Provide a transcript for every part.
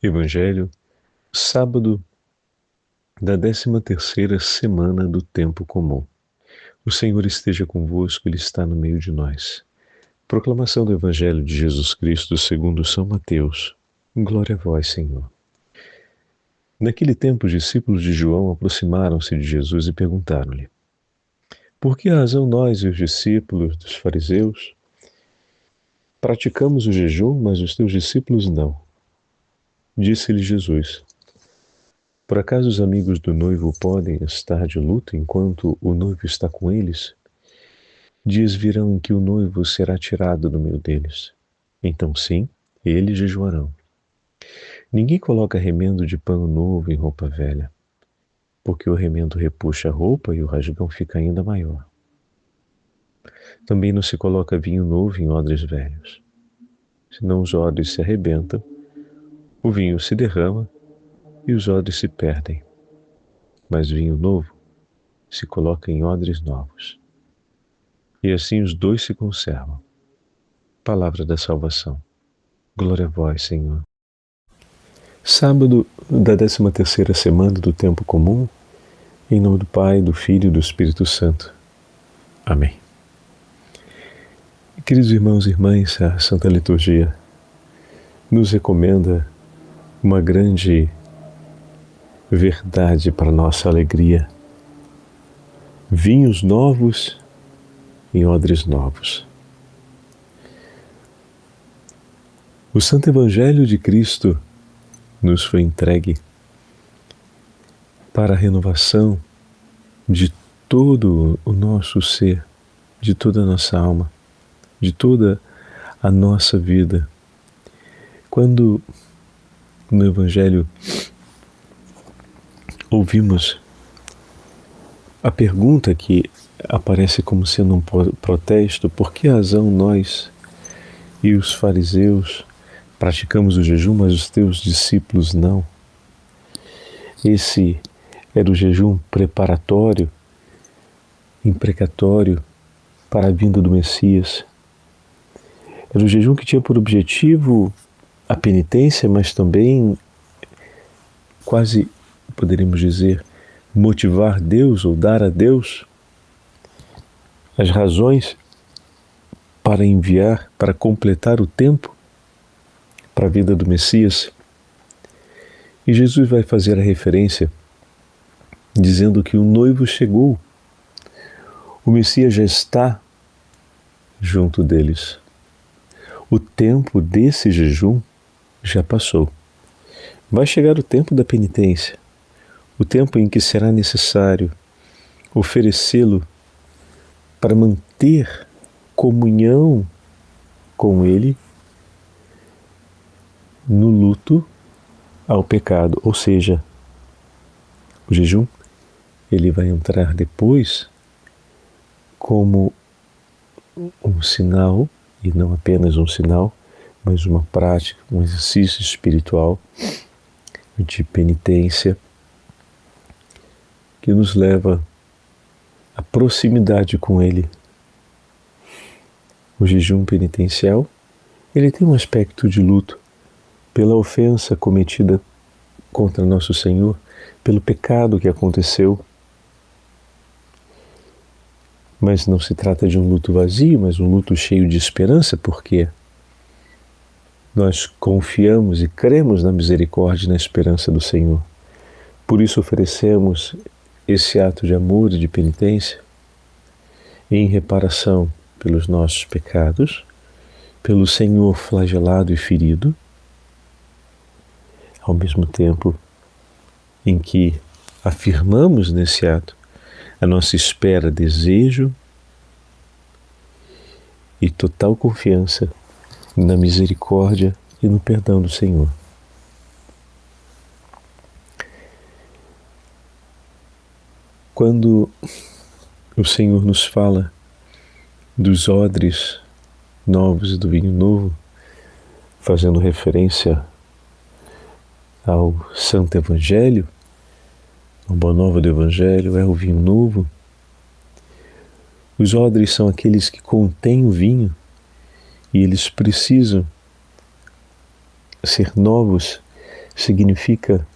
Evangelho, sábado da 13ª semana do tempo comum. O Senhor esteja convosco, Ele está no meio de nós. Proclamação do Evangelho de Jesus Cristo segundo São Mateus. Glória a vós, Senhor. Naquele tempo, os discípulos de João aproximaram-se de Jesus e perguntaram-lhe: por que razão nós e os discípulos dos fariseus praticamos o jejum, mas os teus discípulos não? Disse-lhe Jesus: por acaso os amigos do noivo podem estar de luto enquanto o noivo está com eles? Dias virão em que o noivo será tirado do meio deles. Então sim, eles jejuarão. Ninguém coloca remendo de pano novo em roupa velha, porque o remendo repuxa a roupa e o rasgão fica ainda maior. Também não se coloca vinho novo em odres velhos, senão os odres se arrebentam, o vinho se derrama e os odres se perdem. Mas vinho novo se coloca em odres novos. E assim os dois se conservam. Palavra da salvação. Glória a vós, Senhor. Sábado da 13ª semana do tempo comum, em nome do Pai, do Filho e do Espírito Santo. Amém. Queridos irmãos e irmãs, a Santa Liturgia nos recomenda uma grande verdade para nossa alegria. Vinhos novos em odres novos. O Santo Evangelho de Cristo nos foi entregue para a renovação de todo o nosso ser, de toda a nossa alma, de toda a nossa vida. Quando no Evangelho ouvimos a pergunta que aparece como sendo um protesto: por que razão nós e os fariseus praticamos o jejum, mas os teus discípulos não? Esse era o jejum preparatório, imprecatório para a vinda do Messias. Era o jejum que tinha por objetivo a penitência, mas também, quase poderíamos dizer, motivar Deus ou dar a Deus as razões para enviar, para completar o tempo para a vida do Messias. E Jesus vai fazer a referência dizendo que o noivo chegou, o Messias já está junto deles. O tempo desse jejum já passou. Vai chegar o tempo da penitência, o tempo em que será necessário oferecê-lo para manter comunhão com Ele no luto ao pecado. Ou seja, o jejum, ele vai entrar depois como um sinal, e não apenas um sinal, mas uma prática, um exercício espiritual de penitência que nos leva à proximidade com Ele. O jejum penitencial, ele tem um aspecto de luto pela ofensa cometida contra nosso Senhor, pelo pecado que aconteceu. Mas não se trata de um luto vazio, mas um luto cheio de esperança, porque nós confiamos e cremos na misericórdia e na esperança do Senhor. Por isso oferecemos esse ato de amor e de penitência em reparação pelos nossos pecados, pelo Senhor flagelado e ferido, ao mesmo tempo em que afirmamos nesse ato a nossa espera, desejo e total confiança na misericórdia e no perdão do Senhor. Quando o Senhor nos fala dos odres novos e do vinho novo, fazendo referência ao Santo Evangelho, a boa nova do Evangelho é o vinho novo. Os odres são aqueles que contêm o vinho e eles precisam ser novos significa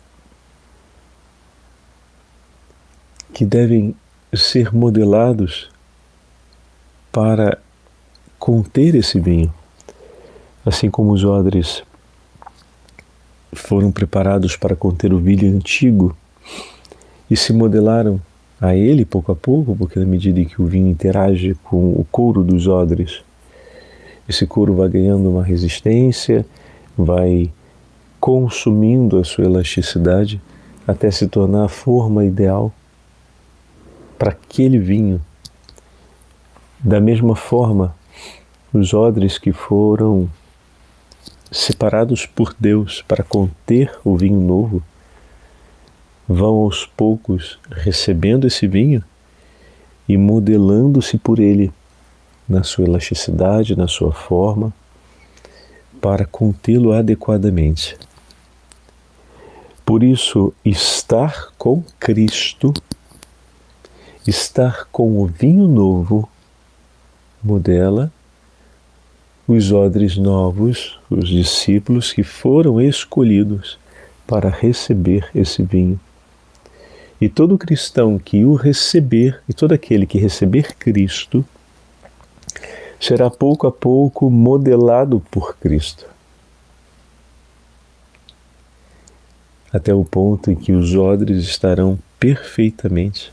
que devem ser modelados para conter esse vinho. Assim como os odres foram preparados para conter o vinho antigo e se modelaram a ele pouco a pouco, porque na medida em que o vinho interage com o couro dos odres, esse couro vai ganhando uma resistência, vai consumindo a sua elasticidade até se tornar a forma ideal para aquele vinho. Da mesma forma, os odres que foram separados por Deus para conter o vinho novo vão aos poucos recebendo esse vinho e modelando-se por ele na sua elasticidade, na sua forma, para contê-lo adequadamente. Por isso, estar com Cristo, estar com o vinho novo, modela os odres novos, os discípulos que foram escolhidos para receber esse vinho. E todo cristão que o receber, e todo aquele que receber Cristo, será pouco a pouco modelado por Cristo. Até o ponto em que os odres estarão perfeitamente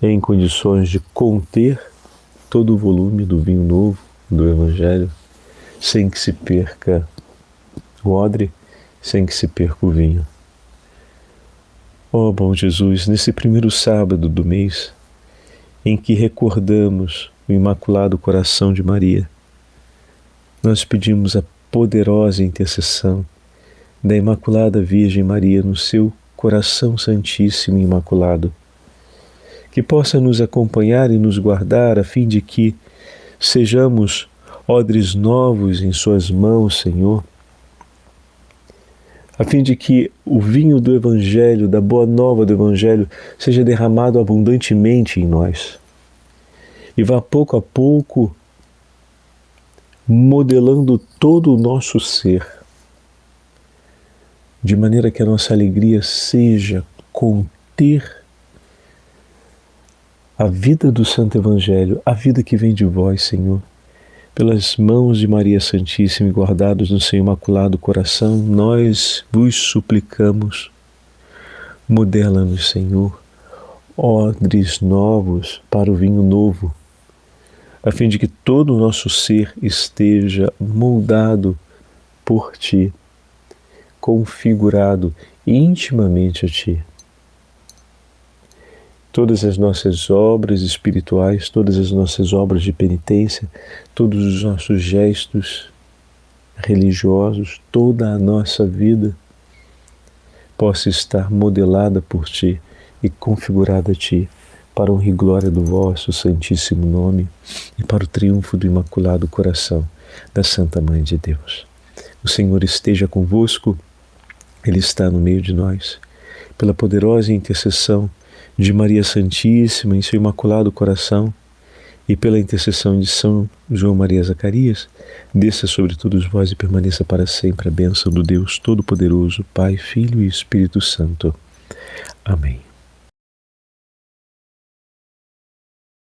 em condições de conter todo o volume do vinho novo, do Evangelho, sem que se perca o odre, sem que se perca o vinho. Ó bom Jesus, nesse primeiro sábado do mês, em que recordamos o Imaculado Coração de Maria, nós pedimos a poderosa intercessão da Imaculada Virgem Maria no seu coração santíssimo e imaculado, que possa nos acompanhar e nos guardar a fim de que sejamos odres novos em suas mãos, Senhor, a fim de que o vinho do Evangelho, da boa nova do Evangelho, seja derramado abundantemente em nós e vá pouco a pouco modelando todo o nosso ser, de maneira que a nossa alegria seja conter a vida do Santo Evangelho, a vida que vem de vós, Senhor. Pelas mãos de Maria Santíssima e guardados no seu Imaculado Coração, nós vos suplicamos, modela-nos, Senhor, odres novos para o vinho novo, a fim de que todo o nosso ser esteja moldado por Ti, configurado intimamente a Ti. Todas as nossas obras espirituais, todas as nossas obras de penitência, todos os nossos gestos religiosos, toda a nossa vida possa estar modelada por Ti e configurada a Ti, para a honra e glória do vosso Santíssimo Nome e para o triunfo do Imaculado Coração da Santa Mãe de Deus. O Senhor esteja convosco, Ele está no meio de nós. Pela poderosa intercessão de Maria Santíssima em seu Imaculado Coração e pela intercessão de São João Maria Zacarias, desça sobre todos vós e permaneça para sempre a bênção do Deus Todo-Poderoso, Pai, Filho e Espírito Santo. Amém.